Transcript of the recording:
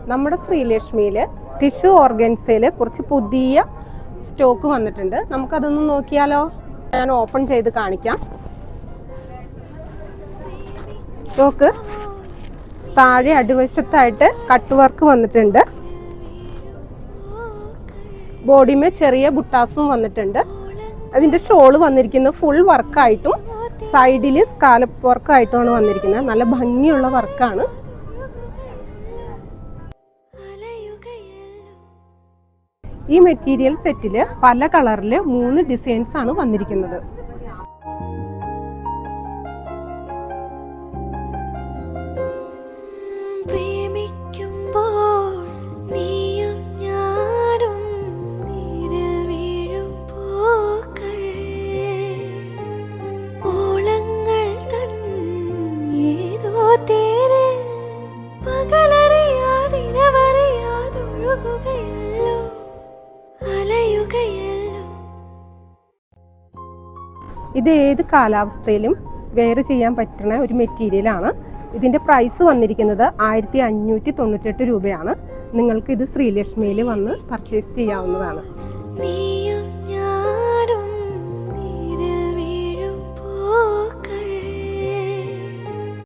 നമ്മുടെ ശ്രീലക്ഷ്മിയിൽ ടിഷ്യൂ ഓർഗൻസയിൽ കുറച്ച് പുതിയ സ്റ്റോക്ക് വന്നിട്ടുണ്ട്. നമുക്കതൊന്ന് നോക്കിയാലോ? ഞാൻ ഓപ്പൺ ചെയ്ത് കാണിക്കാം. സ്റ്റോക്ക് താഴെ അടിവശത്തായിട്ട് കട്ട് വർക്ക് വന്നിട്ടുണ്ട്. ബോഡിമേ ചെറിയ ബുട്ടാസും വന്നിട്ടുണ്ട്. അതിൻ്റെ ഷോള് വന്നിരിക്കുന്നത് ഫുൾ വർക്കായിട്ടും സൈഡിൽ സ്കാലപ്പ് വർക്കായിട്ടുമാണ് വന്നിരിക്കുന്നത്. നല്ല ഭംഗിയുള്ള വർക്കാണ്. ഈ മെറ്റീരിയൽ സെറ്റിൽ പല കളറിൽ 3 ഡിസൈൻസ് ആണ് വന്നിരിക്കുന്നത്. ഇത് ഏത് കാലാവസ്ഥയിലും വെയർ ചെയ്യാൻ പറ്റുന്ന ഒരു മെറ്റീരിയലാണ്. ഇതിൻ്റെ പ്രൈസ് വന്നിരിക്കുന്നത് 1598 രൂപയാണ്. നിങ്ങൾക്ക് ഇത് ശ്രീലക്ഷ്മിയിൽ വന്ന് പർച്ചേസ് ചെയ്യാവുന്നതാണ്.